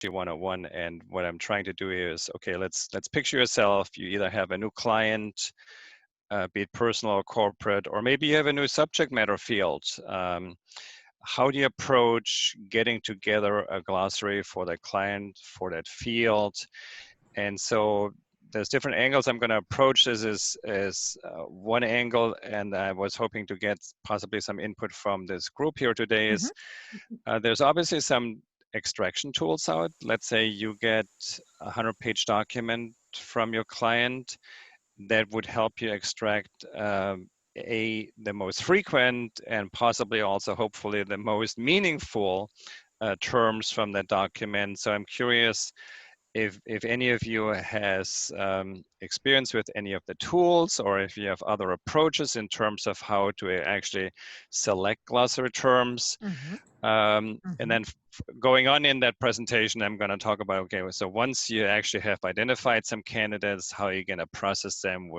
101. And what I'm trying to do here is, okay, let's picture yourself. You either have a new client, be it personal or corporate, or maybe you have a new subject matter field. How do you approach getting together a glossary for that client, for that field? And so there's different angles I'm going to approach this as one angle, and I was hoping to get possibly some input from this group here today is there's obviously some extraction tools out. Let's say you get a 100-page document from your client that would help you extract the most frequent and possibly also hopefully the most meaningful terms from that document. So I'm curious if any of you has experience with any of the tools, or if you have other approaches in terms of how to actually select glossary terms. And then going on in that presentation, I'm going to talk about, okay, so once you actually have identified some candidates, how you're going to process them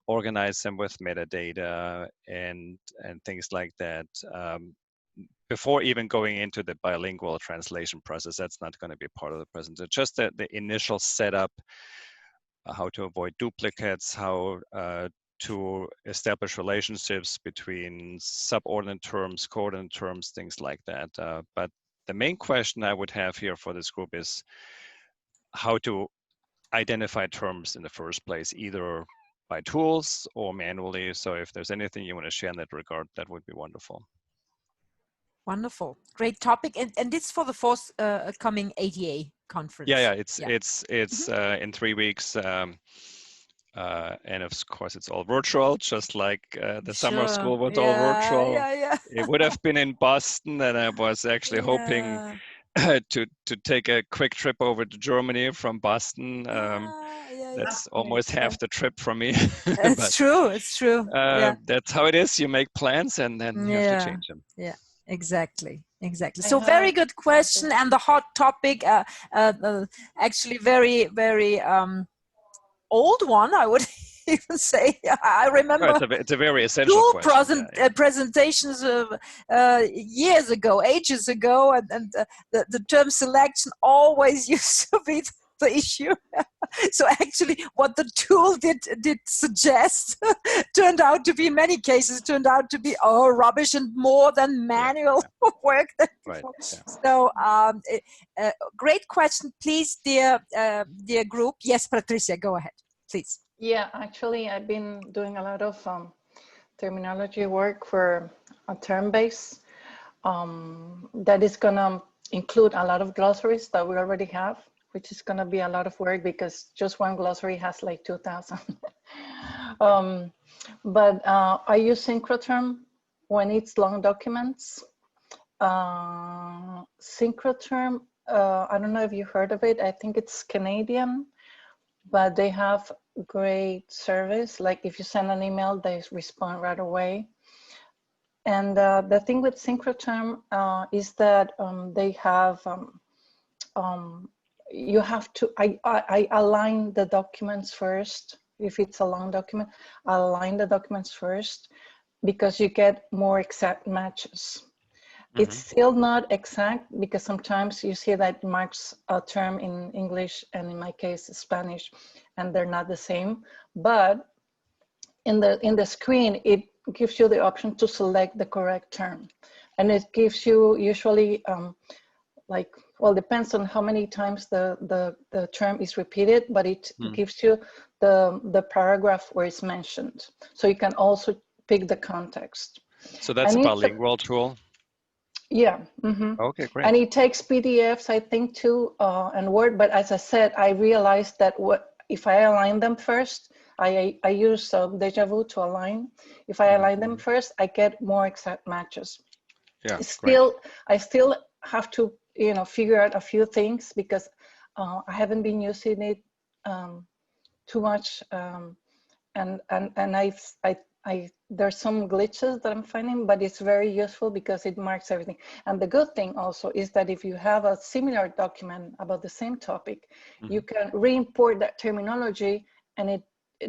organize them with metadata and things like that. Before even going into the bilingual translation process, that's not going to be part of the presentation. Just the initial setup, how to avoid duplicates, how to establish relationships between subordinate terms, coordinate terms, things like that. But the main question I would have here for this group is how to identify terms in the first place, either by tools or manually. So if there's anything you want to share in that regard, that would be wonderful. Wonderful, great topic, and this for the forthcoming ADA conference. Yeah, it's in 3 weeks, and of course it's all virtual, just like the summer school was all virtual. It would have been in Boston, and I was actually hoping to take a quick trip over to Germany from Boston. That's almost half the trip for me. It's true. It's true. That's how it is. You make plans and then you have to change them. Yeah. Exactly. So very good question, and the hot topic, actually very, very old one, I would even say. I remember it's a very essential question. Presentations years ago, ages ago, and the term selection always used to be the issue. So actually what the tool did suggest turned out to be, in many cases, rubbish and more than manual work. So great question, please, dear group. Yes, Patricia, go ahead, please. Yeah, actually I've been doing a lot of terminology work for a term base that is gonna include a lot of glossaries that we already have, which is going to be a lot of work because just one glossary has like 2,000. But I use Synchrotron when it's long documents. Synchrotron, I don't know if you heard of it. I think it's Canadian, but they have great service. Like if you send an email, they respond right away. And the thing with Synchrotron is that they have you have to, I align the documents first. If it's a long document, I align the documents first because you get more exact matches. It's still not exact because sometimes you see that it marks a term in English and in my case Spanish, and they're not the same. But in the screen, it gives you the option to select the correct term, and it gives you usually like, well, depends on how many times the term is repeated, but it gives you the paragraph where it's mentioned. So you can also pick the context. So that's a bilingual tool? Yeah. Okay, great. And it takes PDFs, I think, too, and Word. But as I said, I realized that if I align them first, I use Deja-Vu to align. If I align them first, I get more exact matches. Yeah. I still have to, figure out a few things because I haven't been using it too much, and there's some glitches that I'm finding, but it's very useful because it marks everything. And the good thing also is that if you have a similar document about the same topic, you can re-import that terminology, and it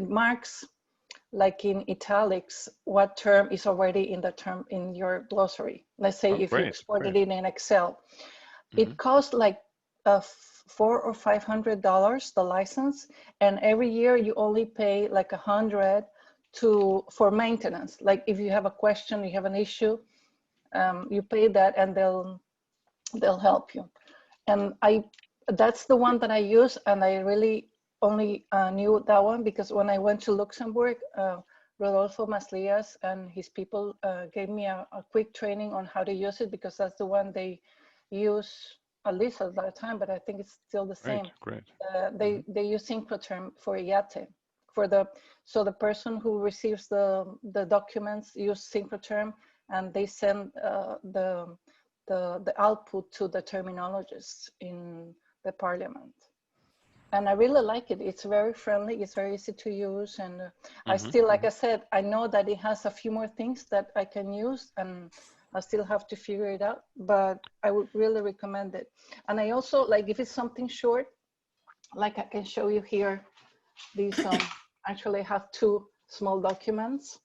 marks, like in italics, what term is already in the term in your glossary. Let's say if you exported it in Excel, it costs like $400 or $500 the license, and every year you only pay like $100 for maintenance. Like if you have a question, you have an issue, you pay that and they'll help you. And that's the one that I use, and I really only knew that one because when I went to Luxembourg, Rodolfo Maslias and his people gave me a quick training on how to use it, because that's the one they use, at least at that time, but I think it's still the same. Great. They use Synchrotherm for IATE. So the person who receives the documents use Synchrotherm, and they send the output to the terminologists in the parliament. And I really like it. It's very friendly. It's very easy to use. And I still, like I said, I know that it has a few more things that I can use, and I still have to figure it out, but I would really recommend it. And I also, like, if it's something short, like I can show you here, these actually have two small documents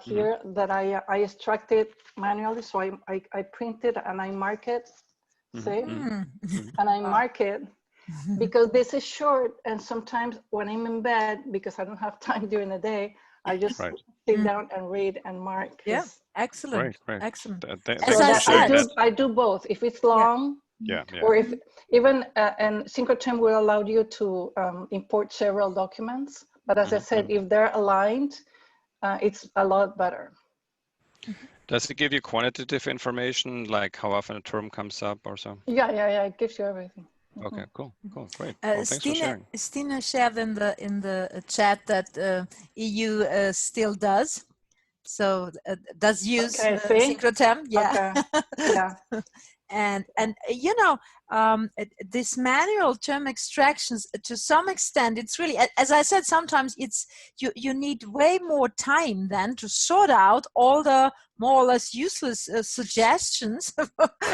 here that I extracted manually. So I print it and I mark it, see? And I mark it because this is short. And sometimes when I'm in bed, because I don't have time during the day, I just sit down and read and mark. Yeah, excellent. Great. Excellent. So I do both. If it's long, or if even, and Synchrotherm will allow you to import several documents. But as I said, if they're aligned, it's a lot better. Does it give you quantitative information, like how often a term comes up or so? Yeah, it gives you everything. Okay, cool, great. Well, thanks for sharing. Stina shared in the chat that EU still does. So does use Synchrotherm, yeah. Okay. Yeah. And you know, this manual term extractions, to some extent, it's really, as I said, sometimes it's you need way more time than to sort out all the more or less useless suggestions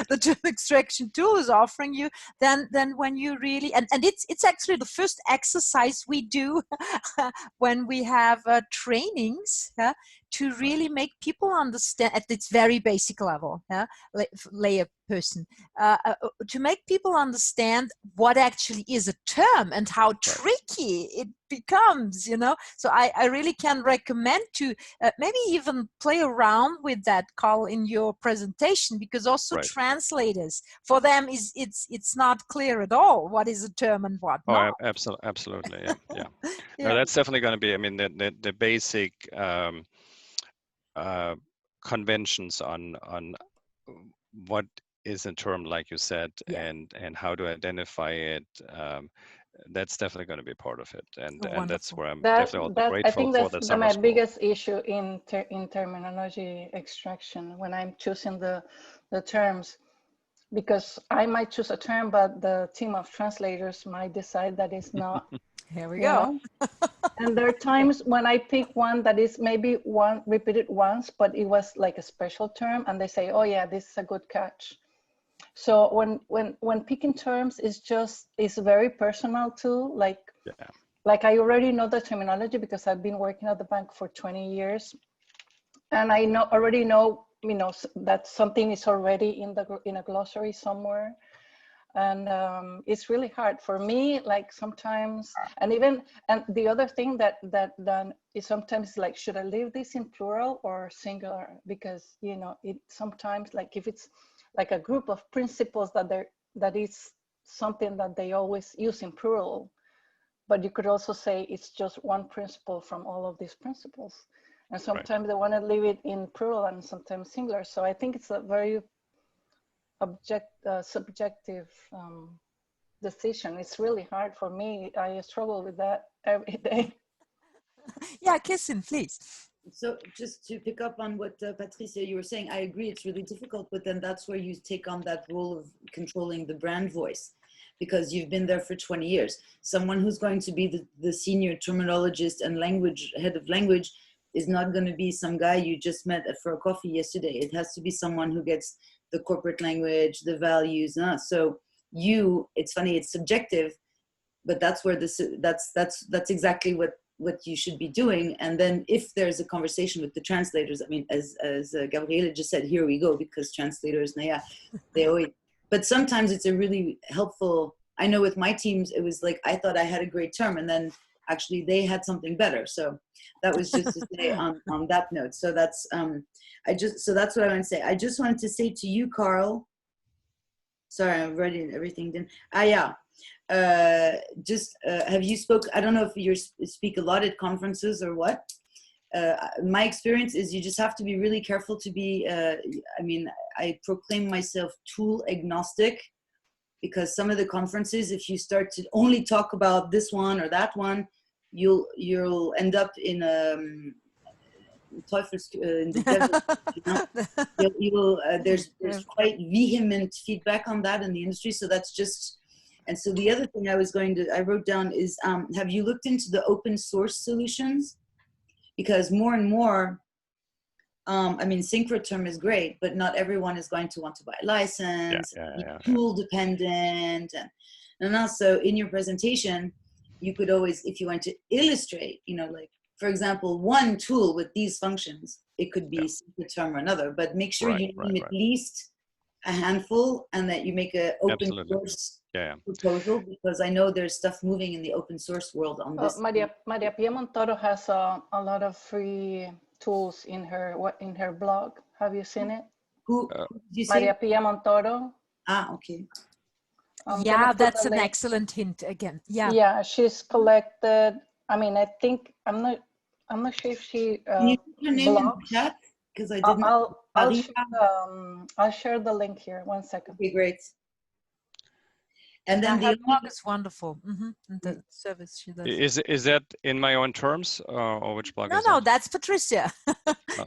the term extraction tool is offering you than when you really, and it's actually the first exercise we do when we have trainings to really make people understand at its very basic level, layer person, to make people understand what actually is a term and how tricky it becomes, you know. So I really can recommend to maybe even play around with that, Carl, in your presentation, because also translators, for them it's not clear at all what is a term and what not. Absolutely, yeah. No, that's definitely going to be, I mean, the basic conventions on what is a term, like you said, and how to identify it. That's definitely going to be part of it, and that's where I'm definitely also grateful. I think that's that's my biggest issue in terminology extraction when I'm choosing the terms, because I might choose a term, but the team of translators might decide that it's not. Here we go. And there are times when I pick one that is maybe repeated once, but it was like a special term, and they say, oh yeah, this is a good catch. So when picking terms is very personal too. Like I already know the terminology because I've been working at the bank for 20 years, and I already know, you know, that something is already in a glossary somewhere. And it's really hard for me, like sometimes, and the other thing that is sometimes like, should I leave this in plural or singular? Because, you know, it sometimes, like if it's like a group of principles that is something that they always use in plural, but you could also say it's just one principle from all of these principles. And sometimes they want to leave it in plural and sometimes singular. So I think it's a very subjective decision. It's really hard for me. I struggle with that every day. Yeah, Kirsten, please. So just to pick up on what Patricia, you were saying, I agree it's really difficult, but then that's where you take on that role of controlling the brand voice, because you've been there for 20 years. Someone who's going to be the senior terminologist and head of language is not going to be some guy you just met for a coffee yesterday. It has to be someone who gets the corporate language, the values. So it's funny, it's subjective, but that's where that's exactly what you should be doing. And then if there's a conversation with the translators, I mean, as Gabriele just said, here we go, because translators, they always, but sometimes it's a really helpful. I know with my teams, it was like, I thought I had a great term, and then actually they had something better. So that was just to say on that note. So that's, so that's what I want to say. I just wanted to say to you, Carl, sorry, I'm writing everything down. Yeah. Have you I don't know if you speak a lot at conferences or what. My experience is you just have to be really careful to be, I mean, I proclaim myself tool agnostic, because some of the conferences, if you start to only talk about this one or that one, you'll end up in in the devil, you know? There's quite vehement feedback on that in the industry. So that's just, and so the other thing I wrote down is, have you looked into the open source solutions? Because more and more, I mean, Synchrotron is great, but not everyone is going to want to buy a license, tool dependent. And also in your presentation, you could always, if you want to illustrate, you know, like, for example, one tool with these functions, it could be Synchrotron or another, but make sure you name at least a handful, and that you make an open source proposal, because I know there's stuff moving in the open source world on this. Maria Pia Montoro has a lot of free tools in her blog. Have you seen it? Who did you say? Maria Pia Montoro. Ah, okay. Yeah, that's an excellent hint again. Yeah. Yeah, she's collected. I mean, I think I'm not sure if she. Can you put her name in the chat? Because I didn't. I'll share the link here. 1 second. Okay, great. And then the blog is wonderful. The service she does. Is that in my own terms, or which blog? No, that's Patricia.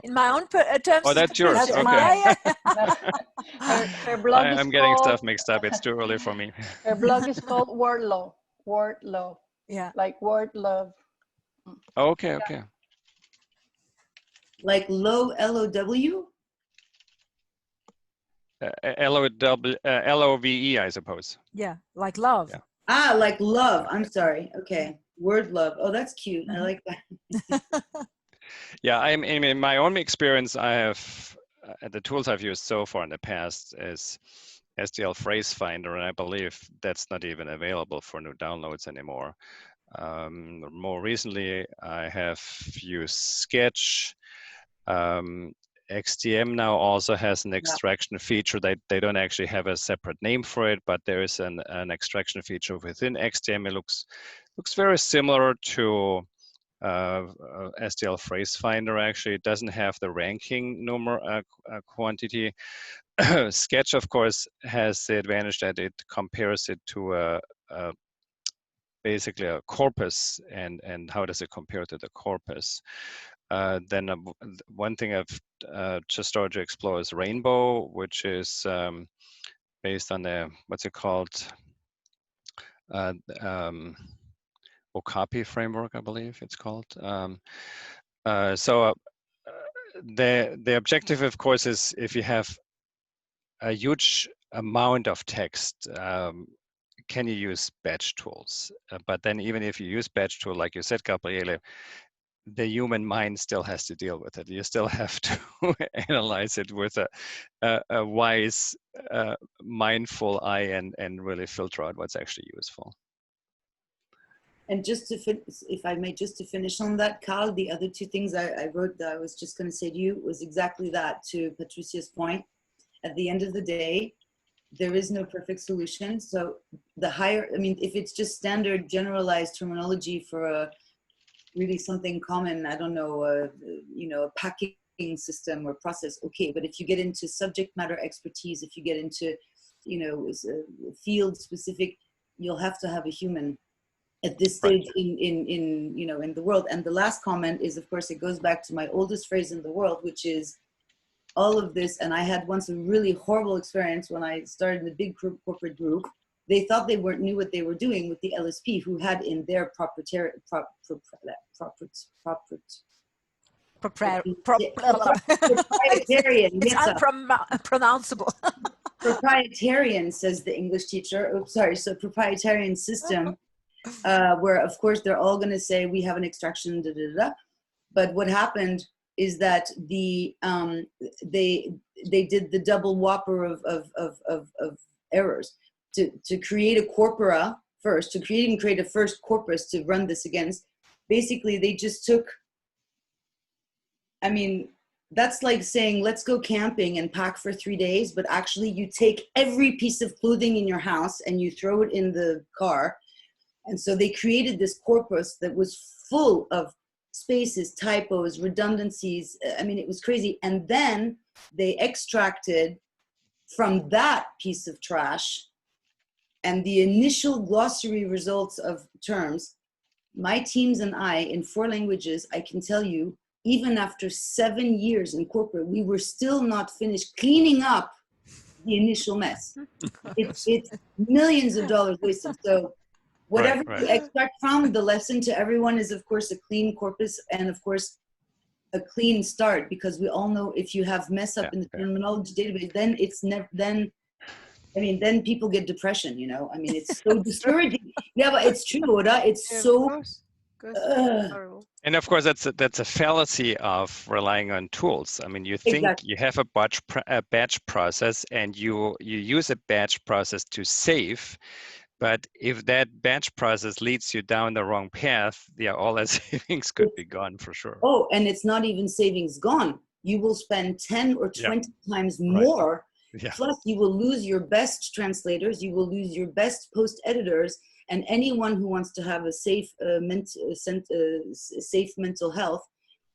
In my own terms. Oh, that's yours. That's okay. Her blog is I'm getting stuff mixed up. It's too early for me. Her blog is called Wordlaw. Wordlaw. Yeah. Like word love. Okay. Okay. Like low LOW. LOVE, I suppose. Yeah, like love. Yeah. Ah, like love. I'm sorry. Okay, word love. Oh, that's cute. I like that. Yeah, in my own experience, I have the tools I've used so far in the past is STL Phrase Finder, and I believe that's not even available for new downloads anymore. More recently, I have used Sketch. XDM now also has an extraction feature. They don't actually have a separate name for it, but there is an extraction feature within XDM. It looks very similar to STL Phrase Finder. Actually, it doesn't have the ranking quantity. Sketch, of course, has the advantage that it compares it to basically a corpus, and how does it compare to the corpus. Then one thing I've just started to explore is Rainbow, which is based on the, what's it called? Okapi framework, I believe it's called. So the objective, of course, is if you have a huge amount of text, can you use batch tools? But then even if you use batch tool, like you said, Gabriele, the human mind still has to deal with it. You still have to analyze it with a wise, mindful eye, and really filter out what's actually useful. And just to if I may, just to finish on that, Carl, the other two things I wrote that I was just going to say to you was exactly that, to Patricia's point. At the end of the day, there is no perfect solution. So the higher, I mean, if it's just standard generalized terminology for a really something common, I don't know, you know, a packing system or process, okay. But if you get into subject matter expertise, if you get into, you know, field specific, you'll have to have a human at this stage in you know, in the world. And the last comment is, of course, it goes back to my oldest phrase in the world, which is all of this. And I had once a really horrible experience when I started in a big corporate group. They thought they knew what they were doing with the LSP, who had in their proprietarian. It's unpronounceable. Proprietarian, says the English teacher. Oh, sorry. So proprietarian system, where of course they're all going to say we have an extraction, da, da, da. But what happened is that the they did the double whopper of errors. To create a corpora first, to create a first corpus to run this against, basically they just took, I mean, that's like saying, let's go camping and pack for 3 days, but actually you take every piece of clothing in your house and you throw it in the car. And so they created this corpus that was full of spaces, typos, redundancies. I mean, it was crazy. And then they extracted from that piece of trash and the initial glossary results of terms. My teams and I, in 4 languages, I can tell you, even after 7 years in corporate, we were still not finished cleaning up the initial mess. It's millions of dollars wasted. So whatever Right. you extract from, the lesson to everyone is, of course, a clean corpus and, of course, a clean start, because we all know if you have mess up in the terminology database, then it's never, then, I mean, then people get depression, you know? I mean, it's so discouraging. Yeah, but it's true, Oda. It's so... Horrible. And of course, that's a fallacy of relying on tools. I mean, you think Exactly. you have a batch process, and you use a batch process to save, but if that batch process leads you down the wrong path, yeah, all that savings could be gone for sure. Oh, and it's not even savings gone. You will spend 10 or 20 times more. Yeah. Plus, you will lose your best translators. You will lose your best post editors, and anyone who wants to have a safe, safe mental health.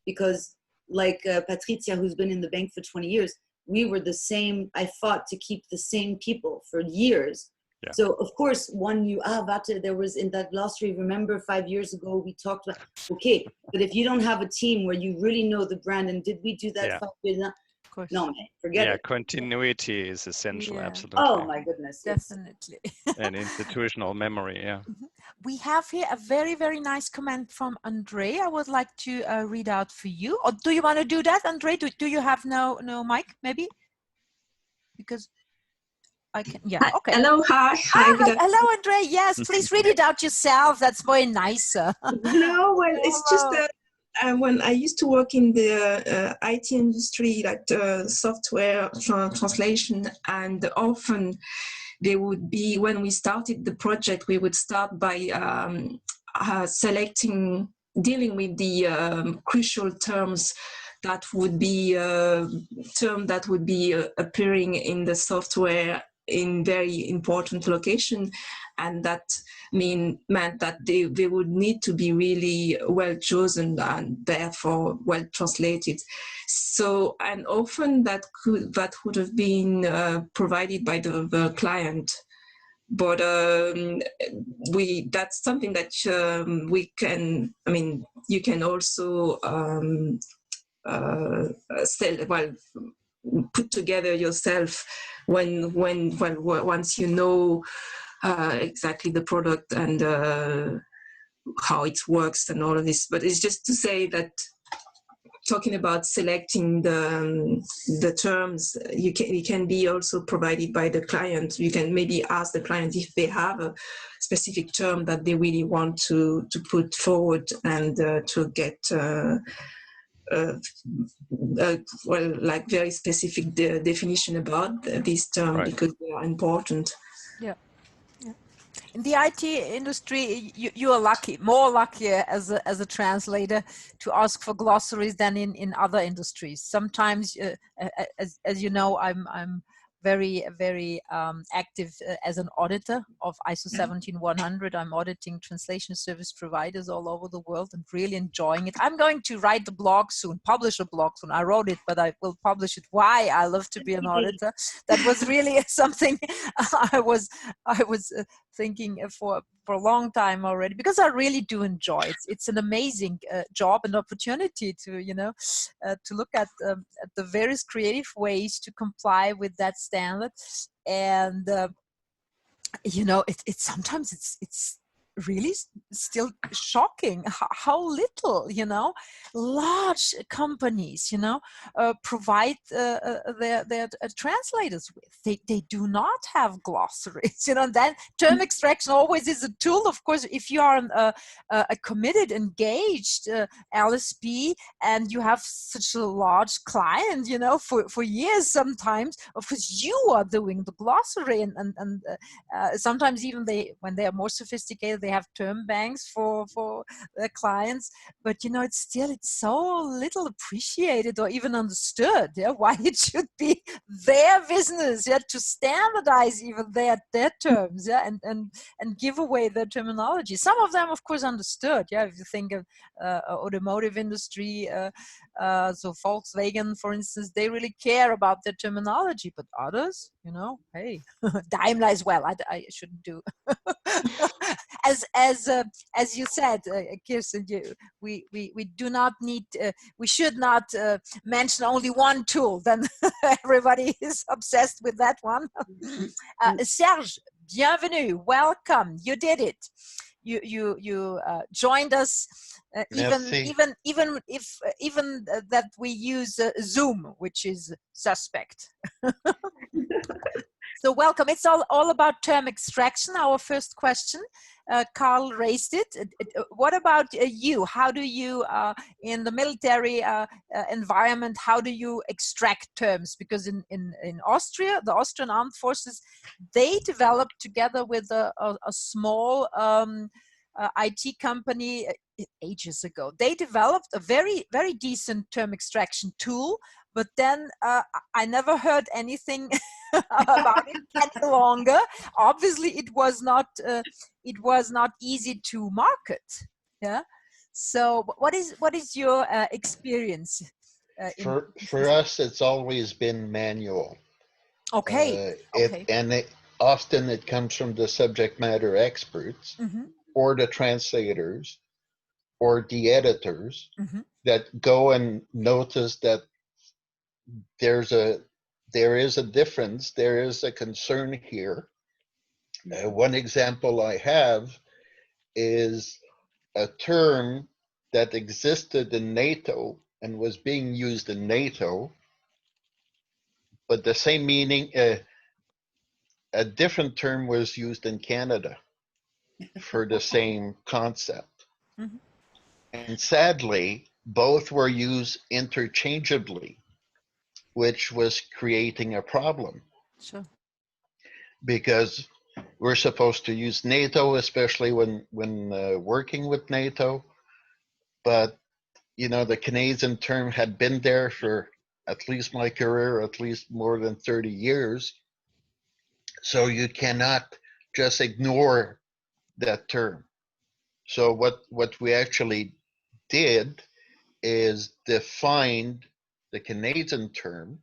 Because, like Patricia, who's been in the bank for 20 years, we were the same. I fought to keep the same people for years. Yeah. So, of course, there was in that glossary, remember 5 years ago, we talked about, okay, but if you don't have a team where you really know the brand, and did we do that 5 years ago? Of course. No, man, forget it. Continuity is essential, absolutely. Oh my goodness. Definitely. And institutional memory, yeah. We have here a very, very nice comment from Andre. I would like to read out for you. Or do you want to do that, Andre? Do you have no mic, maybe? Because I can, yeah, hi, okay. Hello, hi. Hello, Andre. Yes, please read it out yourself. That's very nicer. No, well, it's just that when I used to work in the IT industry, like software translation, and often they would be, when we started the project, we would start by dealing with the crucial terms that would be appearing in the software in very important location, and that meant that they would need to be really well chosen and therefore well translated. So, and often that would have been provided by the client, but that's something that we can. I mean, you can also put together yourself once you know exactly the product and how it works and all of this. But it's just to say that talking about selecting the terms, it can be also provided by the client. You can maybe ask the client if they have a specific term that they really want to put forward and to get like very specific definition about this term, because they are important. Yeah. In the IT industry, you are lucky, more lucky as a translator to ask for glossaries than in other industries. Sometimes, as you know, I'm very, very active as an auditor of ISO 17100. I'm auditing translation service providers all over the world and really enjoying it. I'm going to write the blog soon, publish a blog soon. I wrote it, but I will publish it. Why I love to be an auditor. That was really something I was thinking for a long time already, because I really do enjoy it. It's an amazing job and opportunity to, to look at the various creative ways to comply with that standard. And, it's sometimes it's really still shocking how little, you know, large companies, you know, provide their translators with. They do not have glossaries, you know. Then term extraction always is a tool. Of course, if you are a committed, engaged LSP and you have such a large client, you know, for years sometimes, of course you are doing the glossary, and sometimes even when they are more sophisticated, they have term banks for their clients. But you know, it's so little appreciated or even understood, yeah, why it should be their business, yeah, to standardize even their terms, yeah, and give away their terminology. Some of them, of course, understood, yeah. If you think of automotive industry, so Volkswagen, for instance, they really care about their terminology, but others, you know, hey, Daimler as well. I shouldn't do as you said, Kirsten. We do not need. We should not mention only one tool. Then everybody is obsessed with that one. Serge, bienvenue. Welcome. You did it. You joined us. Even that we use Zoom, which is suspect. So welcome. It's all about term extraction. Our first question, Carl raised it. What about you? How do you, in the military environment, how do you extract terms? Because in Austria, the Austrian Armed Forces, they developed together with a small IT company ages ago. They developed a very, very decent term extraction tool, but then I never heard anything about it any longer. Obviously, it was not easy to market. Yeah. So, what is your experience? For us, it's always been manual. Okay. Often it comes from the subject matter experts, Mm-hmm. or the translators, or the editors, Mm-hmm. that go and notice that there is a difference, there is a concern here. One example I have is a term that existed in NATO and was being used in NATO, but the same meaning, a different term was used in Canada for the same concept. Mm-hmm. And sadly, both were used interchangeably, which was creating a problem. Sure. Because we're supposed to use NATO, especially when working with NATO. But, you know, the Canadian term had been there for at least my career, at least more than 30 years. So you cannot just ignore that term. So what we actually did is define the Canadian term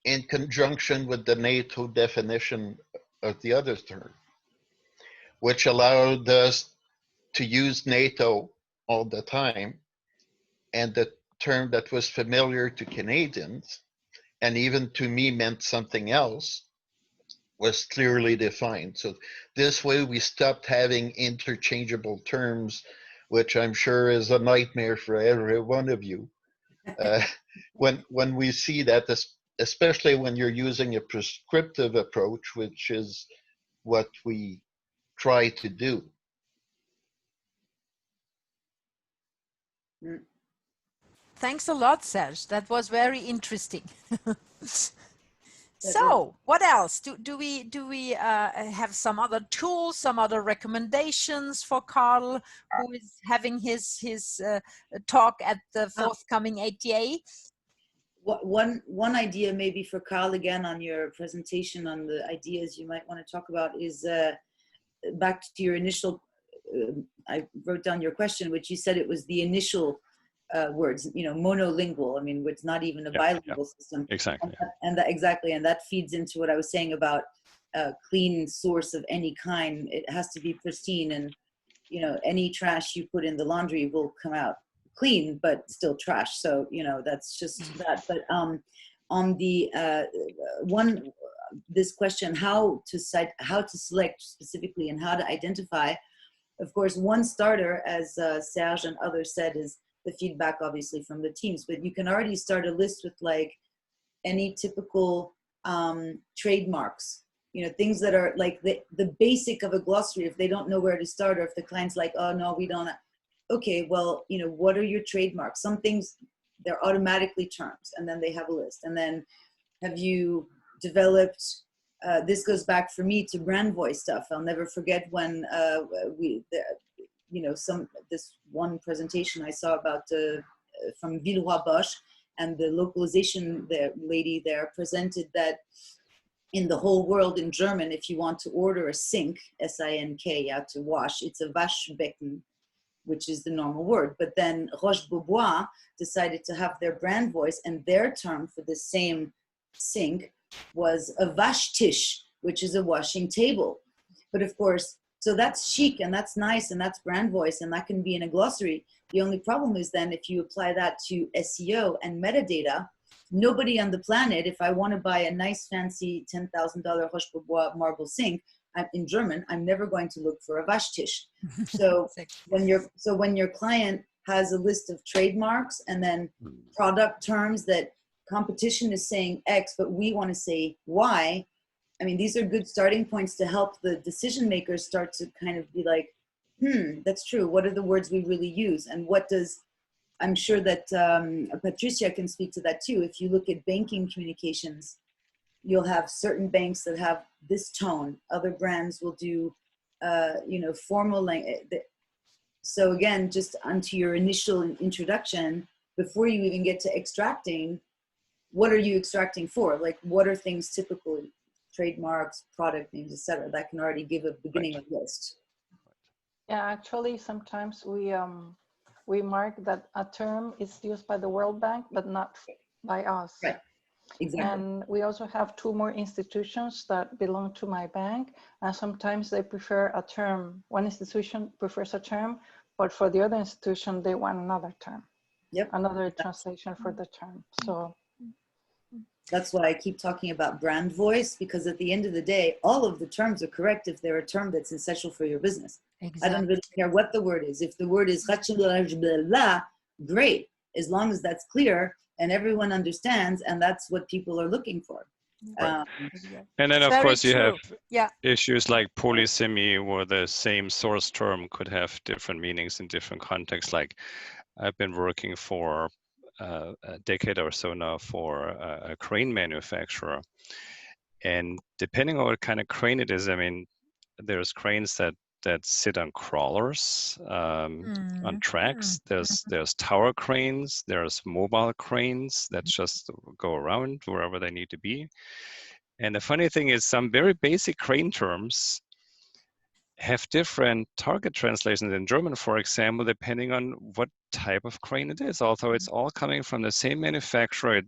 in conjunction with the NATO definition of the other term, which allowed us to use NATO all the time, and the term that was familiar to Canadians, and even to me meant something else, was clearly defined. So this way we stopped having interchangeable terms, which I'm sure is a nightmare for every one of you. When we see that, especially when you're using a prescriptive approach, which is what we try to do. Thanks a lot, Serge. That was very interesting. So, what else? Do we have some other tools, some other recommendations for Carl, who is having his talk at the forthcoming ATA? One idea maybe for Carl, again, on your presentation on the ideas you might want to talk about, is back to your initial, I wrote down your question, which you said it was the initial words, you know, monolingual. I mean, it's not even a bilingual system. Exactly. And that feeds into what I was saying about a clean source of any kind. It has to be pristine, and you know, any trash you put in the laundry will come out clean, but still trash. So you know, that's just that. But on the this question, how to select specifically and how to identify Of course, one starter, as Serge and others said, is the feedback obviously from the teams, but you can already start a list with like any typical trademarks, you know, things that are like the basic of a glossary. If they don't know where to start, or if the client's like, oh no, we don't, okay, well, you know, what are your trademarks? Some things, they're automatically terms, and then they have a list. And then have you developed, this goes back for me to brand voice stuff. I'll never forget when this one presentation I saw about from Villeroy Bosch, and the localization lady there presented that in the whole world in German, if you want to order a sink, S-I-N-K, yeah, to wash, it's a Waschbecken, which is the normal word. But then Roche-Beaubois decided to have their brand voice, and their term for the same sink was a Waschtisch, which is a washing table. But of course, so that's chic and that's nice and that's brand voice and that can be in a glossary. The only problem is then if you apply that to SEO and metadata, nobody on the planet, if I want to buy a nice fancy $10,000 Roche-Beaubois marble sink in German, I'm never going to look for a Waschtisch. So when your client has a list of trademarks and then product terms that competition is saying X, but we want to say Y, I mean, these are good starting points to help the decision makers start to kind of be like, that's true. What are the words we really use? And what does, I'm sure that Patricia can speak to that too. If you look at banking communications, you'll have certain banks that have this tone. Other brands will do, formal language. So again, just onto your initial introduction, before you even get to extracting, what are you extracting for? Like, what are things typically? Trademarks, product names, etc. That can already give a beginning of list. Yeah, actually, sometimes we mark that a term is used by the World Bank, but not by us. Right. Exactly. And we also have 2 more institutions that belong to my bank, and sometimes they prefer a term. One institution prefers a term, but for the other institution, they want another term. Yep. Another translation for the term. So that's why I keep talking about brand voice, because at the end of the day, all of the terms are correct if they're a term that's essential for your business. Exactly. I don't really care what the word is. If the word is great, as long as that's clear and everyone understands, and that's what people are looking for. Right. And then, of course, you have issues like polysemy, where the same source term could have different meanings in different contexts. Like, I've been working for a decade or so now for a crane manufacturer, and depending on what kind of crane it is, I mean, there's cranes that sit on crawlers, on tracks. There's tower cranes, there's mobile cranes that just go around wherever they need to be. And the funny thing is, some very basic crane terms have different target translations in German, for example, depending on what type of crane it is. Although it's all coming from the same manufacturer, a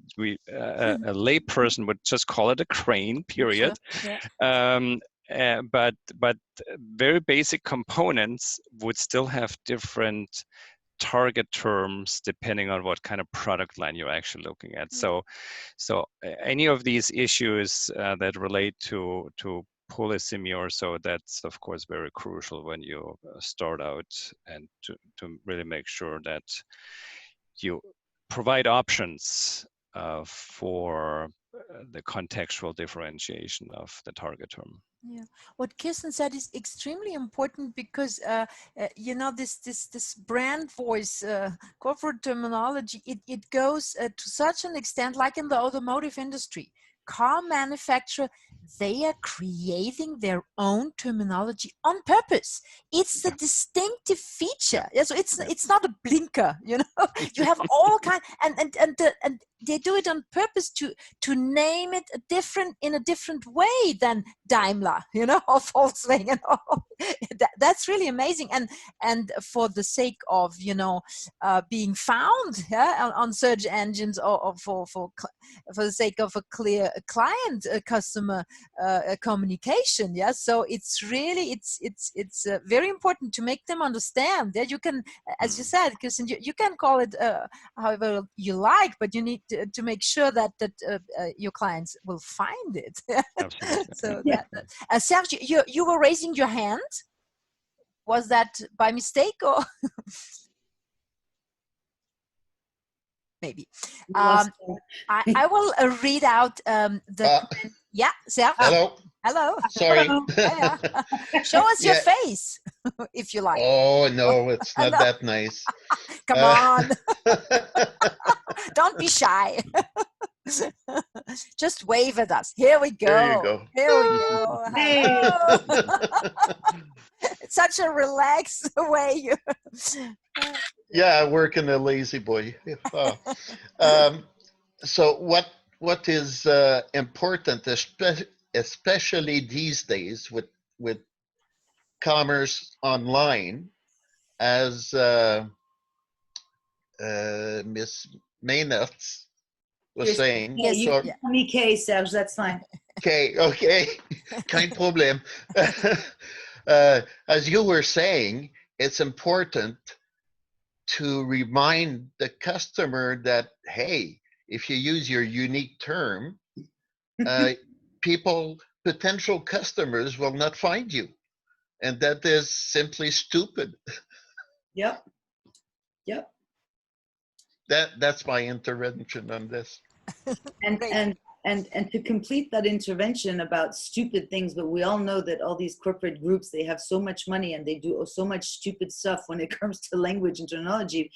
layperson would just call it a crane, period. Sure. Yeah. But very basic components would still have different target terms depending on what kind of product line you're actually looking at. So any of these issues that relate to polysemy or so, that's of course very crucial when you start out, and to really make sure that you provide options for the contextual differentiation of the target term. Yeah, what Kirsten said is extremely important, because this brand voice, corporate terminology, it goes to such an extent, like in the automotive industry. Car manufacturer, they are creating their own terminology on purpose. It's a distinctive feature. Yeah, so it's not a blinker, you know. You have all kind, and they do it on purpose to name it in a different way than Daimler, you know, or Volkswagen. That's really amazing. And for the sake of, being found on search engines, or for the sake of a clear client customer communication. Yeah, so it's really it's very important to make them understand that you can, as you said, because you can call it however you like, but you need to make sure that your clients will find it. Absolutely. So Serge, you were raising your hand. Was that by mistake or maybe? I will read out the. Yeah, Serge. Hello. Hello. Sorry. Yeah. Show us your Yeah. face if you like. Oh no, it's not No. that nice. Come on. Don't be shy. Just wave at us. Here we go. There you go. Here we go. Hello. It's such a relaxed way. Yeah, I work in a lazy boy. Oh. So what is important, especially these days with commerce online, as Miss Maynard was saying. Yeah, you so, can call me Kay, Serge, that's fine. okay, kein Problem. As you were saying, it's important to remind the customer that, hey, if you use your unique term, potential customers will not find you. And that is simply stupid. Yep. That's my intervention on this. And to complete that intervention about stupid things, but we all know that all these corporate groups, they have so much money and they do so much stupid stuff when it comes to language and terminology.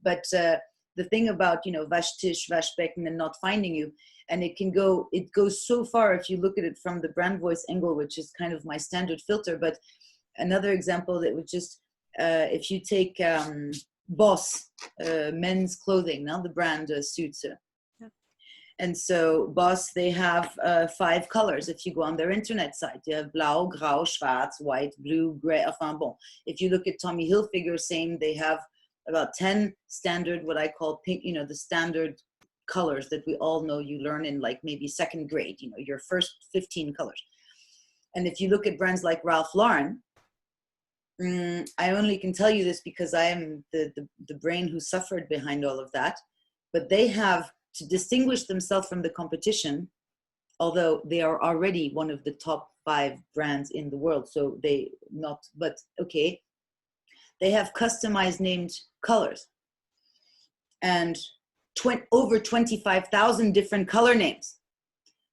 But the thing about, Vashtish, Vashbecken, and not finding you, and it goes so far if you look at it from the brand voice angle, which is kind of my standard filter. But another example that would just, if you take Boss, men's clothing, now the brand suits. And so Boss, they have 5 colors. If you go on their internet site, you have blau, grau, schwarz, white, blue, gray. Enfin bon. If you look at Tommy Hilfiger, same, they have about 10 standard, what I call pink, the standard colors that we all know you learn in like maybe 2nd grade, your first 15 colors. And if you look at brands like Ralph Lauren, I only can tell you this because I am the brain who suffered behind all of that, but they have, to distinguish themselves from the competition, although they are already one of the top 5 brands in the world, they have customized named colors and over 25,000 different color names.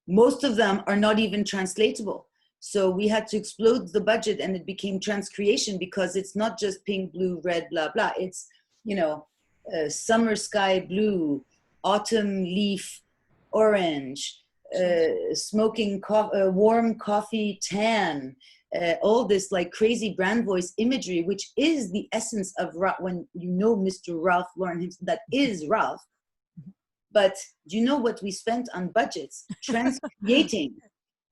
Most of them are not even translatable. So we had to explode the budget and it became transcreation, because it's not just pink, blue, red, blah, blah. It's, summer sky blue, autumn leaf orange, smoking warm coffee tan, all this like crazy brand voice imagery, which is the essence of when Mr. Ralph Lauren, that is Ralph. But do you know what we spent on budgets transcreating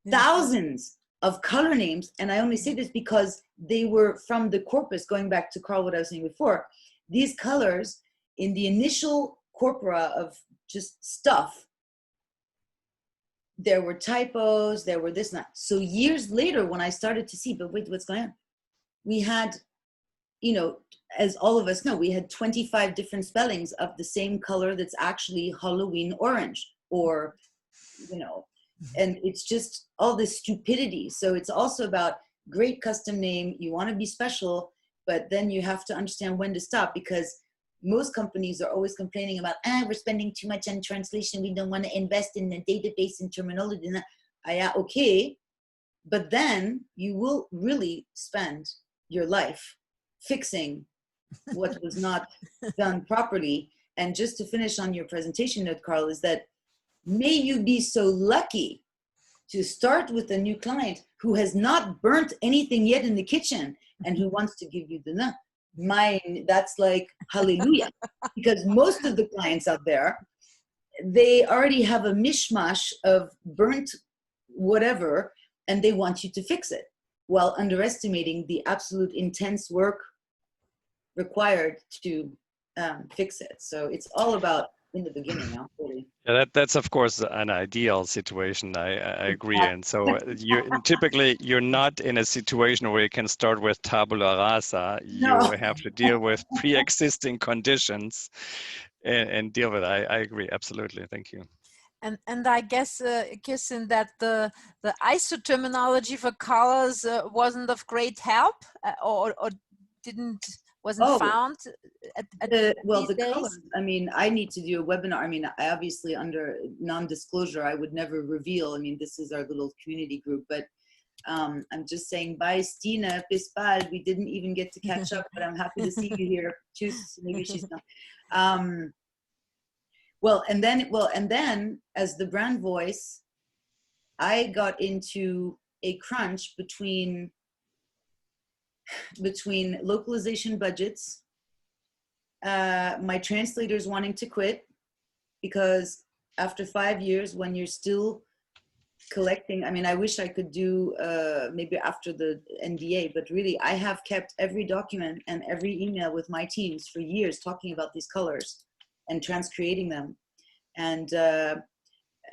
thousands of color names? And I only say this because they were from the corpus, going back to Carl, what I was saying before. These colors in the initial corpora of just stuff, there were typos, there were this and that. So years later, when I started to see, but wait, what's going on? We had, as all of us know, we had 25 different spellings of the same color that's actually Halloween orange, or, and it's just all this stupidity. So it's also about great custom name. You want to be special, but then you have to understand when to stop, because most companies are always complaining about, we're spending too much on translation. We don't want to invest in the database and terminology. Okay. But then you will really spend your life fixing what was not done properly. And just to finish on your presentation note, Carl, is that may you be so lucky to start with a new client who has not burnt anything yet in the kitchen and who wants to give you the nut. That's like hallelujah, because most of the clients out there, they already have a mishmash of burnt whatever, and they want you to fix it, while underestimating the absolute intense work required to fix it. So it's all about in the beginning now. Really. Yeah, that's of course an ideal situation. I agree, and so you're not in a situation where you can start with tabula rasa. You have to deal with pre-existing conditions and deal with it. I agree absolutely. Thank you. And I guess, Kirsten, that the ISO terminology for colors wasn't of great help, or wasn't Oh, found at well, these the days? colors. I mean, I need to do a webinar. I mean, I obviously under non-disclosure, I would never reveal. I mean, this is our little community group, but I'm just saying, bye, Stina, bis bald. We didn't even get to catch up, but I'm happy to see you here. Tschüss. Maybe she's not. Well, and then as the brand voice, I got into a crunch between localization budgets, my translators wanting to quit, because after 5 years, when you're still collecting, I mean, I wish I could do maybe after the NDA, but really I have kept every document and every email with my teams for years talking about these colors and transcreating them. And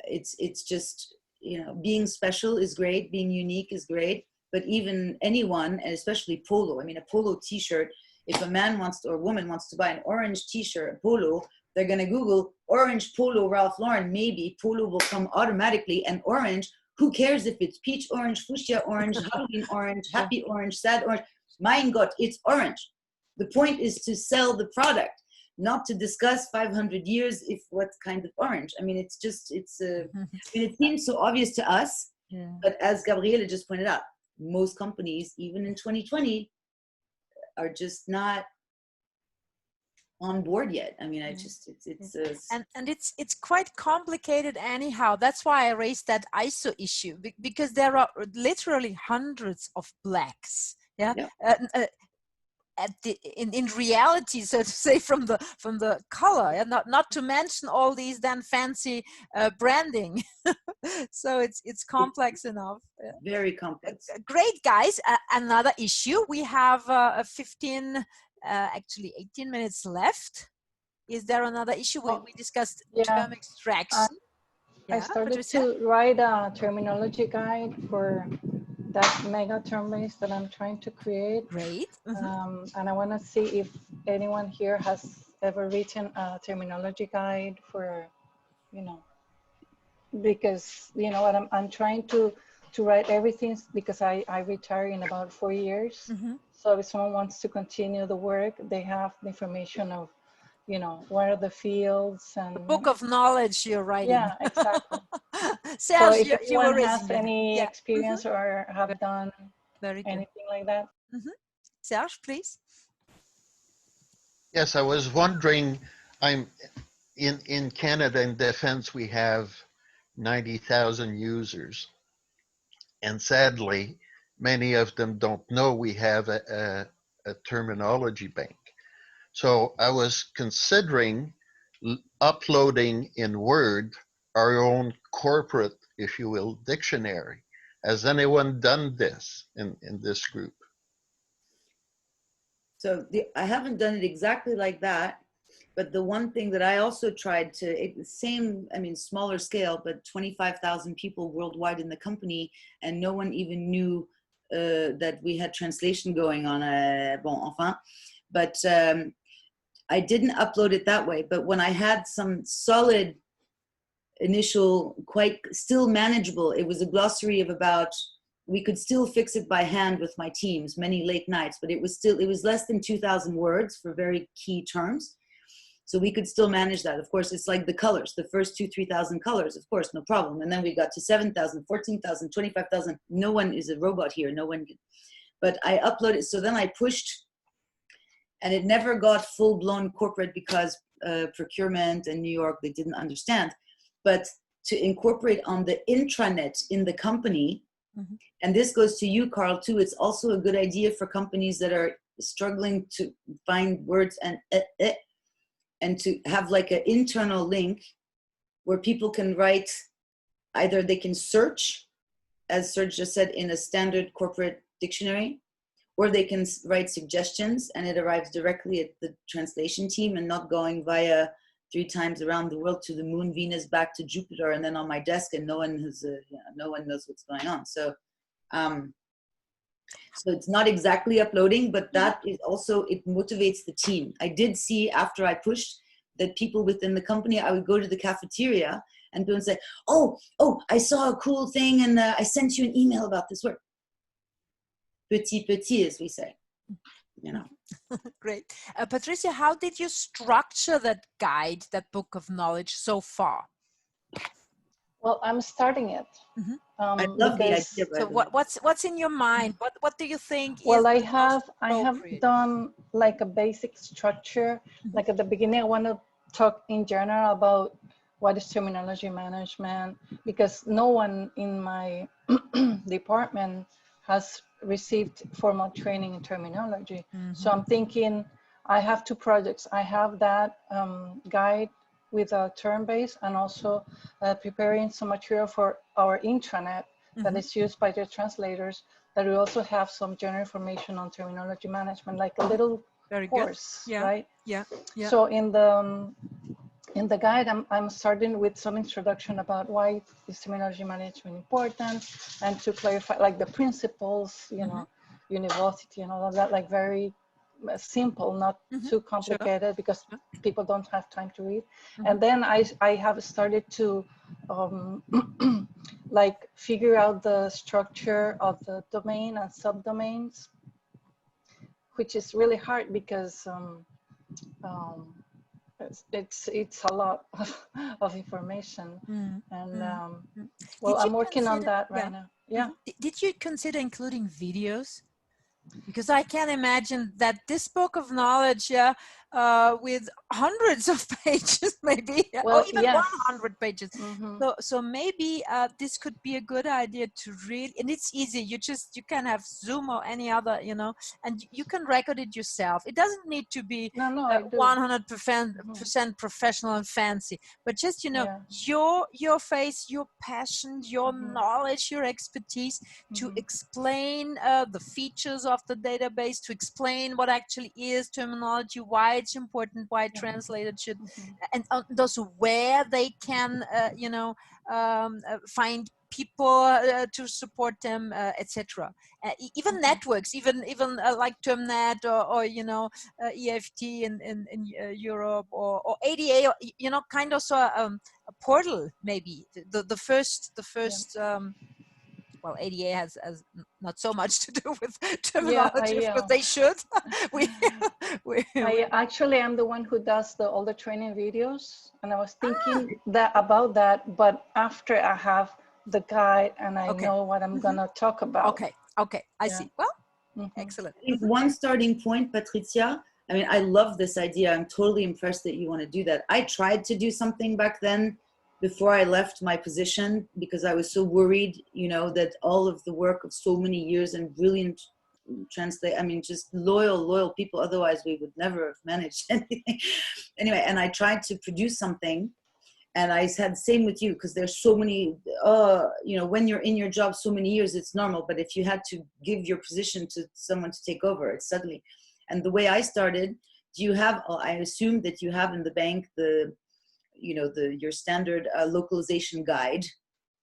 it's just, you know, being special is great, being unique is great, but even anyone, and especially polo, I mean, a polo t-shirt, if a man wants to, or a woman wants to buy an orange t-shirt, polo, they're going to Google orange polo Ralph Lauren. Maybe polo will come automatically, and orange, who cares if it's peach orange, fuchsia orange, Halloween orange, happy orange, sad orange. Mein Gott, it's orange. The point is to sell the product, not to discuss 500 years if what kind of orange. I mean, it's just, I mean, it seems so obvious to us, but as Gabriele just pointed out, most companies, even in 2020, are just not on board yet. I mean, I just, and it's quite complicated anyhow. That's why I raised that ISO issue, because there are literally hundreds of blacks. Yeah. In reality, so to say, from the color, and not to mention all these then fancy branding. So it's complex enough. Very complex. Great, guys. Another issue. We have 18 minutes left. Is there another issue? We discussed term extraction. I started to write a terminology guide for that mega term base that I'm trying to create. Great. And I want to see if anyone here has ever written a terminology guide for, you know, because, you know what, I'm trying to write everything, because I retire in about 4 years. So if someone wants to continue the work, they have the information of, you know, what are the fields and... The book of knowledge you're writing. Yeah, exactly. Serge, so if anyone has any experience or have done anything like that. Serge, please. Yes, I was wondering, I'm in Canada in defense, we have 90,000 users. And sadly, many of them don't know we have a terminology bank. So I was considering uploading in Word our own corporate, if you will, dictionary. Has anyone done this in this group? So I haven't done it exactly like that, but the one thing that I also tried to, same, I mean, smaller scale, but 25,000 people worldwide in the company, and no one even knew that we had translation going on. Bon, enfin, but I didn't upload it that way. But when I had some solid initial, quite still manageable, it was a glossary of about, we could still fix it by hand with my teams, many late nights, but it was less than 2,000 words for very key terms. So we could still manage that. Of course, it's like the colors, the first 2,000-3,000 colors, of course, no problem. And then we got to 7,000, 14,000, 25,000. No one is a robot here. No one can. But I uploaded. So then I pushed, and it never got full blown corporate because procurement and New York, they didn't understand. But to incorporate on the intranet in the company, and this goes to you, Carl, too. It's also a good idea for companies that are struggling to find words and to have like an internal link where people can write, either they can search, as Serge just said, in a standard corporate dictionary, or they can write suggestions and it arrives directly at the translation team and not going via 3 times around the world to the moon, Venus, back to Jupiter, and then on my desk, and no one knows what's going on. So, so it's not exactly uploading, but that is also, it motivates the team. I did see after I pushed that people within the company, I would go to the cafeteria and people say, oh, I saw a cool thing and I sent you an email about this work. Petit, petit, as we say, you know. Great. Patricia, how did you structure that guide, that book of knowledge so far? Well, I'm starting it. Mhm. I love the because idea. By So the way. what's in your mind? What do you think well, is I the most have appropriate? done like a basic structure. Like at the beginning, I want to talk in general about what is terminology management, because no one in my department has received formal training in terminology. So I'm thinking I have two projects. I have that guide with a term base, and also preparing some material for our intranet that is used by the translators, that we also have some general information on terminology management, like a little Very course, good. Yeah. right? Yeah. Yeah. So in the guide, I'm starting with some introduction about why is terminology management important, and to clarify like the principles, you know, university and all of that, like very simple, not too complicated, because people don't have time to read. And then I have started to like figure out the structure of the domain and subdomains, which is really hard because it's a lot of information. And well, I'm working on that right now. Yeah. Did you consider including videos? Because I can imagine that this book of knowledge, with hundreds of pages, maybe, Well, or even yes. 100 pages. So maybe this could be a good idea to read, and it's easy. You can have Zoom or any other, you know, and you can record it yourself. It doesn't need to be No, I do. 100% professional and fancy, but just, you know, your face, your passion, your knowledge, your expertise to explain the features of the database, to explain what actually is terminology, why it's important, why translators should, and also where they can, you know, find people to support them, etc. Even networks, even like Termnet or you know, EFT in Europe, or ADA, or, you know, kind of so a portal maybe. The first. Well, ADA has not so much to do with terminology, but they should. I actually am the one who does all the training videos, and I was thinking about that, but after I have the guide and I know what I'm gonna talk about. Okay, I see. Well, excellent. I think one starting point, Patricia, I mean, I love this idea. I'm totally impressed that you want to do that. I tried to do something back then before I left my position, because I was so worried, you know, that all of the work of so many years and brilliant translate, I mean, just loyal people, otherwise we would never have managed anything. Anyway, and I tried to produce something, and I said same with you, because there's so many, you know, when you're in your job so many years, it's normal, but if you had to give your position to someone to take over, it's suddenly. And the way I started, do you have, I assume that you have in the bank the, you know, your standard localization guide,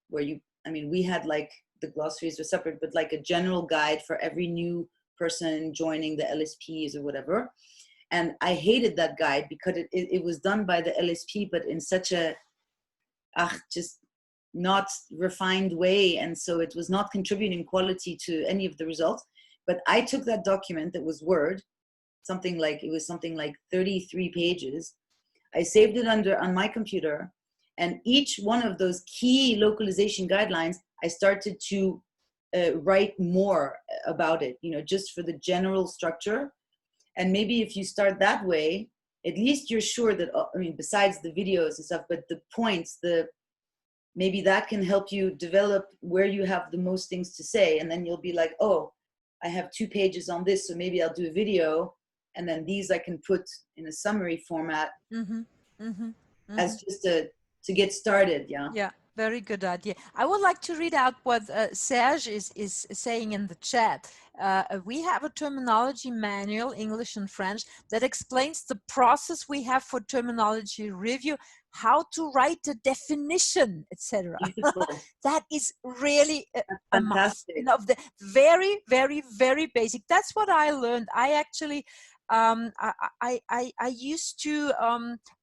where you, I mean, we had like the glossaries were separate, but like a general guide for every new person joining the LSPs or whatever. And I hated that guide because it was done by the LSP, but in such a just not refined way. And so it was not contributing quality to any of the results. But I took that document that was Word, something like 33 pages. I saved it on my computer, and each one of those key localization guidelines, I started to write more about it, you know, just for the general structure. And maybe if you start that way, at least you're sure that, I mean, besides the videos and stuff, but the points, maybe that can help you develop where you have the most things to say. And then you'll be like, oh, I have 2 pages on this, so maybe I'll do a video. And then these I can put in a summary format as just to get started. Yeah, very good idea. I would like to read out what Serge is saying in the chat. We have a terminology manual, English and French, that explains the process we have for terminology review, how to write a definition, etc. That is really fantastic. Of the very, very, very basic. That's what I learned. I actually, I used to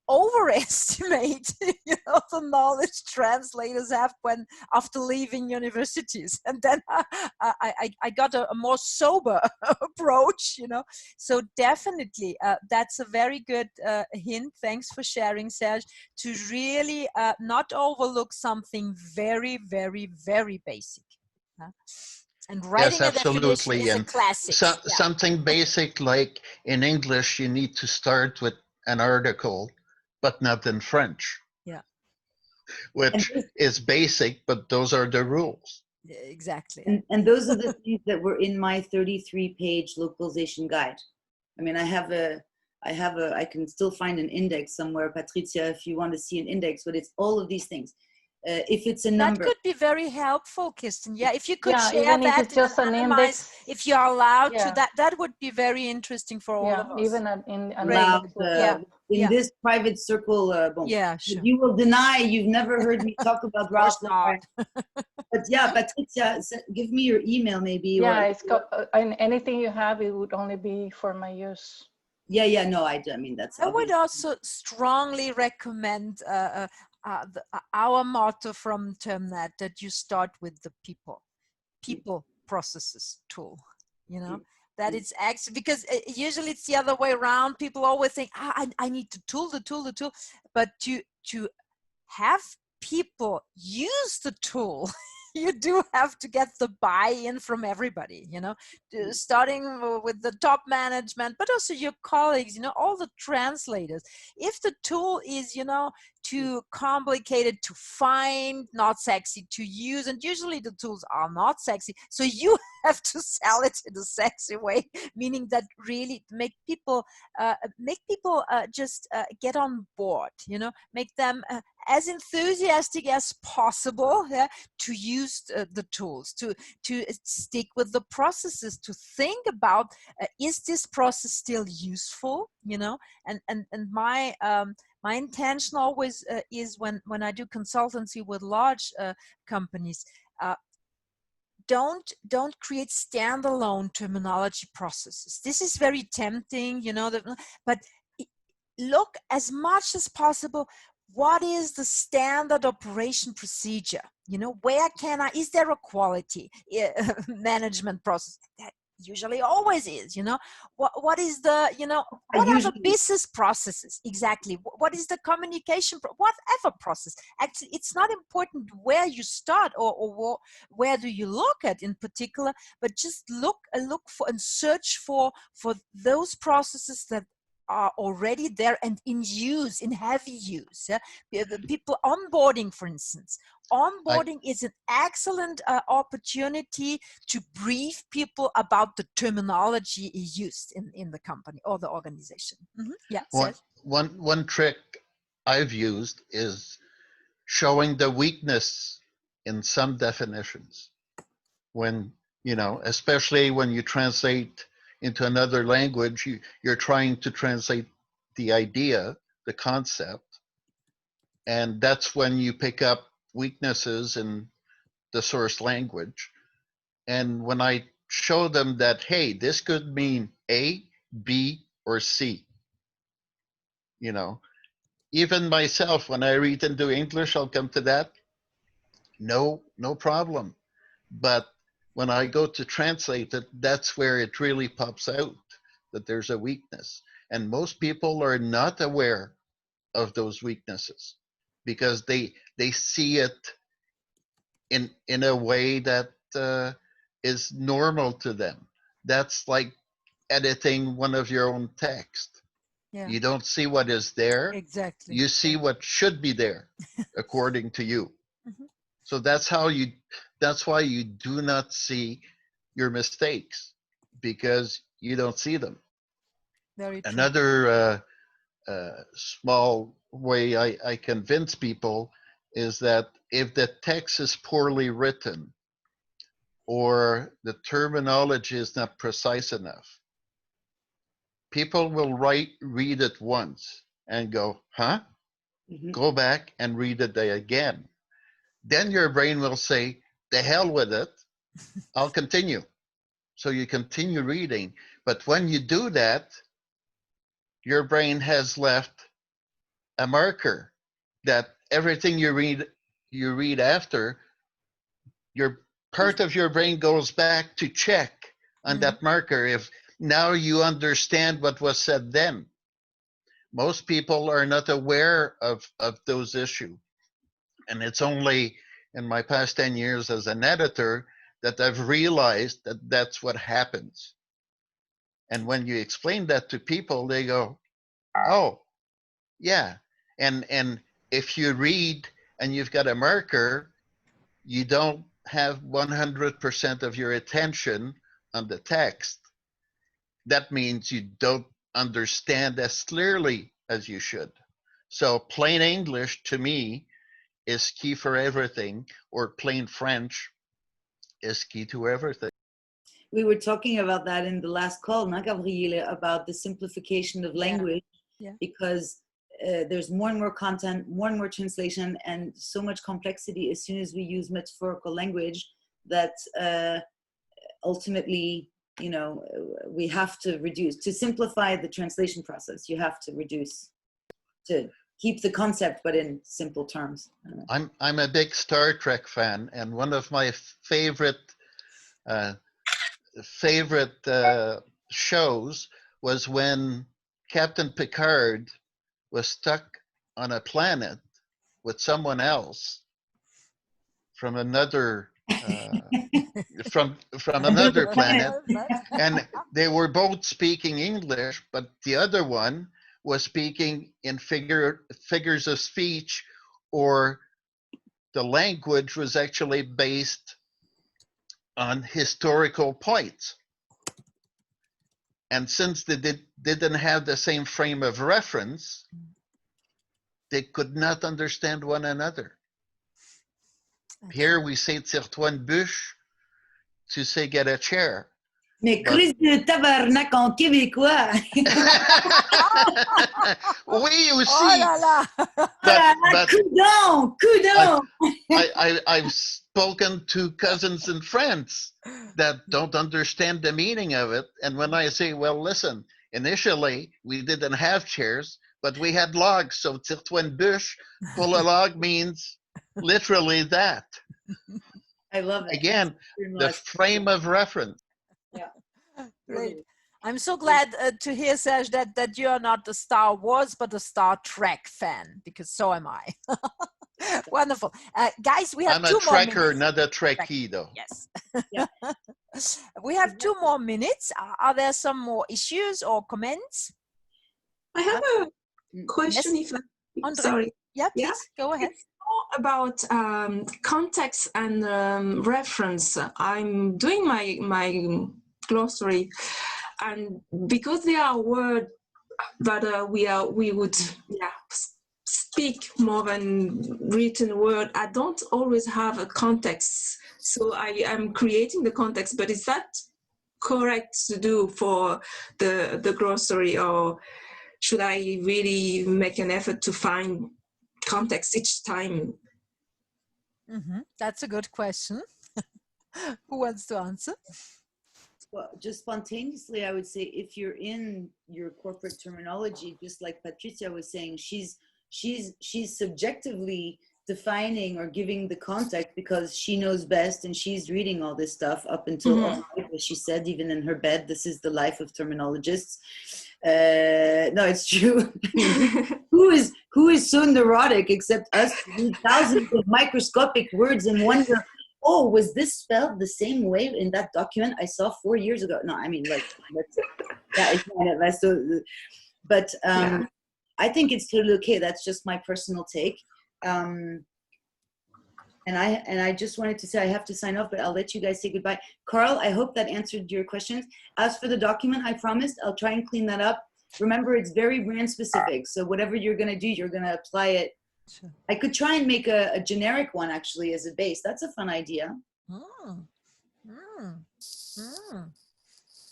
overestimate, you know, the knowledge translators have when after leaving universities. And then I got a more sober approach, you know. So definitely, that's a very good hint. Thanks for sharing, Serge, to really not overlook something very, very, very basic. And Yes, writing a definition absolutely. is a And classic. Yeah. something basic like in English, you need to start with an article, but not in French, Yeah. And which is basic, but those are the rules. Exactly. and those are the things that were in my 33-page localization guide. I mean, I can still find an index somewhere, Patricia, if you want to see an index, but it's all of these things. If it's a That number. could be very helpful, Kirsten. Yeah, if you could Yeah, share even if that it's in just an anonymized, index. if you're allowed to, Yeah. that would be very interesting for all Yeah, of us. even in an Great. index. Yeah. In Yeah. this private circle, bon. Yeah, sure. You will deny you've never heard me talk about Of course Ralph not. Lauren. But yeah, Patricia, give me your email maybe. Yeah, or, it's got, and anything you have, it would only be for my use. yeah, no, I mean, that's I would obvious. also strongly recommend our motto from TermNet, that you start with the people processes tool, you know, that it's actually, because usually it's the other way around. People always think, I need the tool, but to have people use the tool, you do have to get the buy-in from everybody, you know, starting with the top management, but also your colleagues, you know, all the translators. If the tool is, you know, too complicated to find, not sexy to use, and usually the tools are not sexy, so you have to sell it in a sexy way, meaning that really make people just get on board, you know, make them as enthusiastic as possible, yeah, to use the tools, to stick with the processes, to think about is this process still useful, you know, and my intention always is when I do consultancy with large companies, don't create standalone terminology processes. This is very tempting, you know, but look as much as possible, what is the standard operation procedure? You know, where can is there a quality management process? That usually always is, you know. What is the, you know, what are the business processes? Exactly. What is the communication, whatever process? Actually, it's not important where you start or where do you look at in particular, but just look for and search for those processes that are already there and in use, in heavy use. Yeah? The people onboarding, for instance. Onboarding is an excellent opportunity to brief people about the terminology used in the company or the organization. Mm-hmm. Yeah. One trick I've used is showing the weakness in some definitions. When, you know, especially when you translate into another language, you're trying to translate the idea, the concept, and that's when you pick up weaknesses in the source language. And when I show them that, hey, this could mean A, B, or C, you know, even myself, when I read into English, I'll come to that. No problem. But when I go to translate it, that's where it really pops out that there's a weakness. And most people are not aware of those weaknesses because they see it in a way that is normal to them. That's like editing one of your own text. Yeah. You don't see what is there. Exactly. You see what should be there according to you. Mm-hmm. So that's why you do not see your mistakes, because you don't see them. Very true. Another small way I convince people is that if the text is poorly written or the terminology is not precise enough, people will read it once and go, huh? Mm-hmm. Go back and read it again. Then your brain will say, the hell with it, I'll continue. So you continue reading. But when you do that, your brain has left a marker that everything you read after, your part of your brain goes back to check on that marker if now you understand what was said then. Most people are not aware of those issues. And it's only in my past 10 years as an editor that I've realized that that's what happens. And when you explain that to people, they go, oh, yeah. And if you read and you've got a marker, you don't have 100% of your attention on the text. That means you don't understand as clearly as you should. So plain English to me is key for everything, or plain French is key to everything. We were talking about that in the last call, not Gabriele, about the simplification of language, because there's more and more content, more and more translation, and so much complexity as soon as we use metaphorical language that ultimately, you know, we have to reduce. To simplify the translation process, you have to reduce, to keep the concept, but in simple terms. I'm a big Star Trek fan, and one of my favorite shows was when Captain Picard was stuck on a planet with someone else from another from another planet, and they were both speaking English, but the other one was speaking in figures of speech, or the language was actually based on historical points. And since they didn't have the same frame of reference, they could not understand one another. Here we say tire-toi une bûche, tu sais get a chair. Mais Chris de tabarnak en québécois. Oui, aussi. Oh là là. But Coudon. I've spoken to cousins in France that don't understand the meaning of it. And when I say, well, listen, initially we didn't have chairs, but we had logs. So tire-toi une bûche, pull a log means literally that. I love it. Again, the frame of reference. Yeah. Great. I'm so glad to hear, Serge, that you are not a Star Wars, but a Star Trek fan, because so am I. Wonderful. Guys, we have I'm two a more trekker, minutes. not a trekkie, though. Yes. Yeah. We have 2 more minutes. Are there some more issues or comments? I have a question. Yes. If I, Andre? sorry. Yeah, please go ahead. It's more about context and reference. I'm doing my glossary, and because there are words that we would speak more than written word, I don't always have a context. So I am creating the context, but is that correct to do for the glossary, or should I really make an effort to find context each time? That's a good question. Who wants to answer? Well, just spontaneously, I would say if you're in your corporate terminology, just like Patricia was saying, she's subjectively defining or giving the context because she knows best, and she's reading all this stuff up until as she said, even in her bed, this is the life of terminologists. No, it's true. who is so neurotic except us to read thousands of microscopic words and wonder, oh, was this spelled the same way in that document I saw 4 years ago? No, I mean, like, that is kind of less. But I think it's totally okay. That's just my personal take. And I just wanted to say I have to sign off, but I'll let you guys say goodbye. Carl, I hope that answered your questions. As for the document, I promised I'll try and clean that up. Remember, it's very brand specific. So whatever you're going to do, you're going to apply it. Sure. I could try and make a generic one actually as a base. That's a fun idea.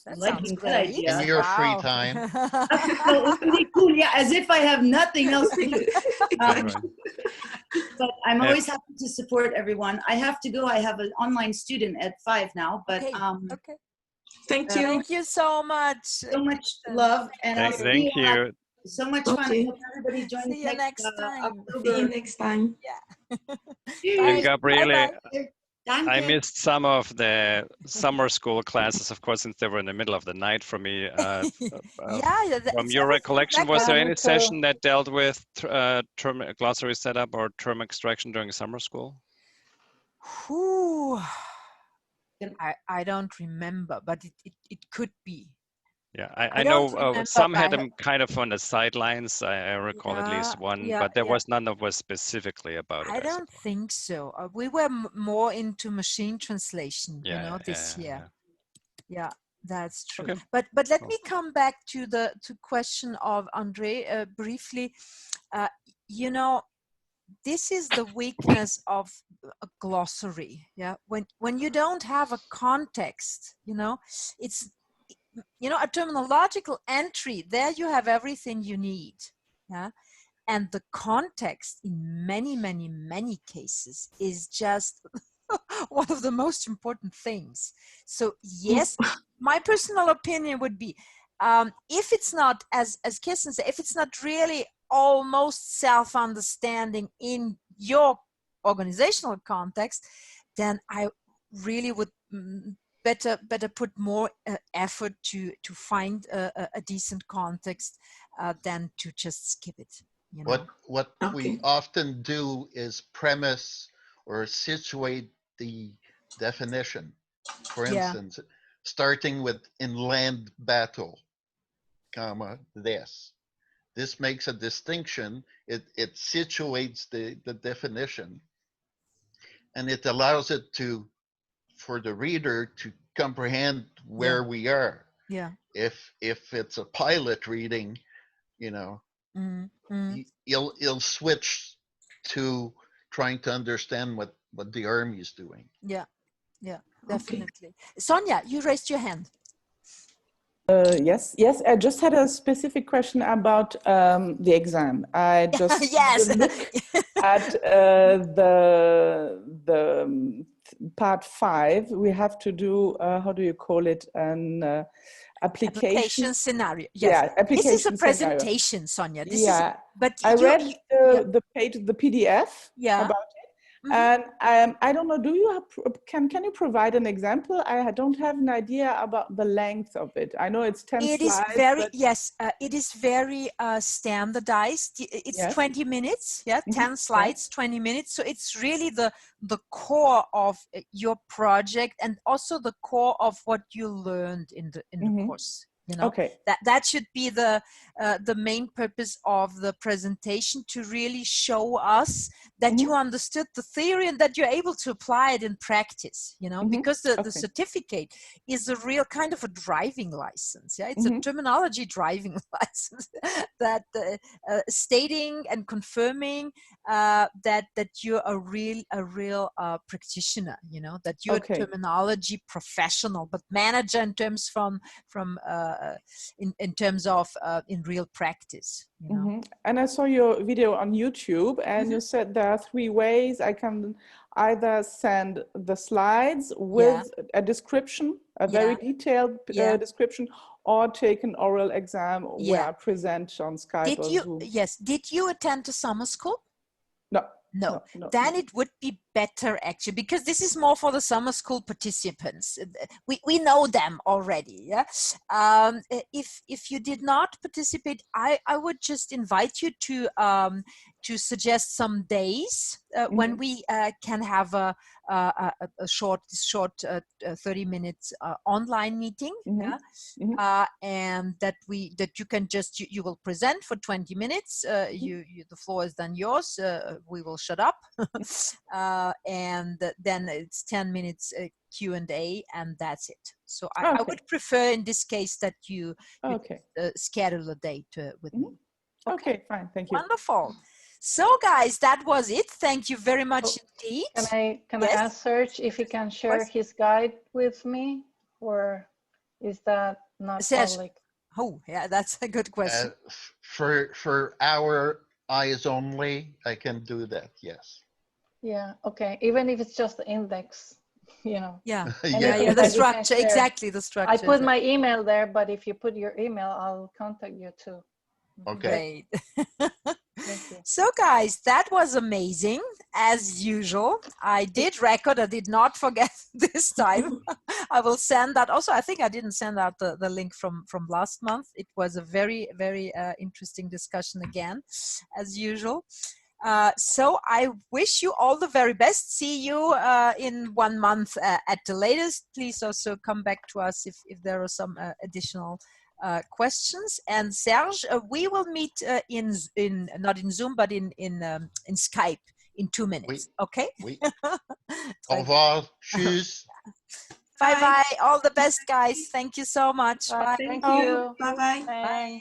That like sounds a great. good idea. In your free time. That's really cool. Yeah, as if I have nothing else to do. But I'm always happy to support everyone. I have to go. I have an online student at 5 now. But okay. Thank you. Thank you so much. So much love, and I'll see Thank you. So much fun. I Okay. hope everybody joins See you next time. See you October. next time. And Bye. Gabriele, Bye-bye. I Danke. missed some of the summer school classes, of course, since they were in the middle of the night for me. Yeah, From it's your everything recollection, back was to- there Yeah, any me too. session that dealt with term glossary setup or term extraction during summer school? Whew. Can- I don't remember, but it could be. Yeah, I I don't know remember. some had I- them kind of on the sidelines. I recall at least one, but there was none that was specifically about it. I don't suppose. think so. We were more into machine translation, Yeah, this year. Yeah, that's true. Okay. But let Cool. me come back to the question of Andre briefly. You know, this is the weakness of a glossary. Yeah, when you don't have a context, it's a terminological entry. There you have everything you need. Yeah. And the context in many cases is just one of the most important things. So yes, my personal opinion would be, if it's not, as Kirsten said, if it's not really almost self-understanding in your organizational context, then I really would better put more effort to find a decent context than to just skip it. What Okay. we often do is premise or situate the definition. For Yeah. instance, starting with inland battle, comma, this. This makes a distinction. It situates the definition, and it allows it for the reader to comprehend where we are. Yeah. If it's a pilot reading, you'll switch to trying to understand what the army is doing. Yeah, definitely. Sonia, you raised your hand. Yes. I just had a specific question about the exam. I just Yes. look at the part 5. We have to do how do you call it, an application Scenario. Yes. Yeah, application. This is a scenario. presentation, Sonia. This Yeah, is, but I read the page, the PDF Yeah. about it. And I don't know, do you have, can you provide an example? I don't have an idea about the length of it. I know it's 10 It slides. is very, but yes, it is very standardized. It's Yes. 20 minutes, yeah, Mhm, 10 slides, 20 minutes. So it's really the core of your project and also the core of what you learned in the Mhm. course. Okay. That should be the main purpose of the presentation, to really show us that you understood the theory and that you're able to apply it in practice, because the Okay. certificate is a real kind of a driving license. Yeah, it's a terminology driving license that stating and confirming that you're a real practitioner, that you're Okay. a terminology professional, but manager in terms in terms of in real practice. And I saw your video on YouTube, and you said there are 3 ways. I can either send the slides with a description, a very detailed description, or take an oral exam where I present on Skype or Zoom. Yes. Did you attend a summer school? No. Then it would be better, actually, because this is more for the summer school participants. We know them already. Yeah. If you did not participate, I would just invite you to suggest some days when we can have a short 30 minutes online meeting. And that you can just you will present for 20 minutes. The floor is then yours. We will shut up. And then it's 10 minutes Q&A, and that's it. So I would prefer in this case that you schedule a date with me. Okay, fine. Thank you. Wonderful. So guys, that was it. Thank you very much indeed. Can I ask Serge if he can share his guide with me, or is that not public? Oh, yeah, that's a good question. For our eyes only, I can do that. Yes. Yeah. Okay. Even if it's just the index, Yeah. Yeah. The structure, exactly the structure. I put my email there, but if you put your email, I'll contact you too. Okay. Great. Thank you. So guys, that was amazing as usual. I did record, I did not forget this time. I will send that. Also, I think I didn't send out the link from last month. It was a very, very interesting discussion again, as usual. So I wish you all the very best. See you in 1 month at the latest. Please also come back to us if there are some additional questions. And Serge, we will meet in not in Zoom but in Skype in 2 minutes. Okay. Oui. Au revoir. Tschüss. Bye bye. All the best, guys. Thank you so much. Bye. Thank Oh, you. bye bye. Bye.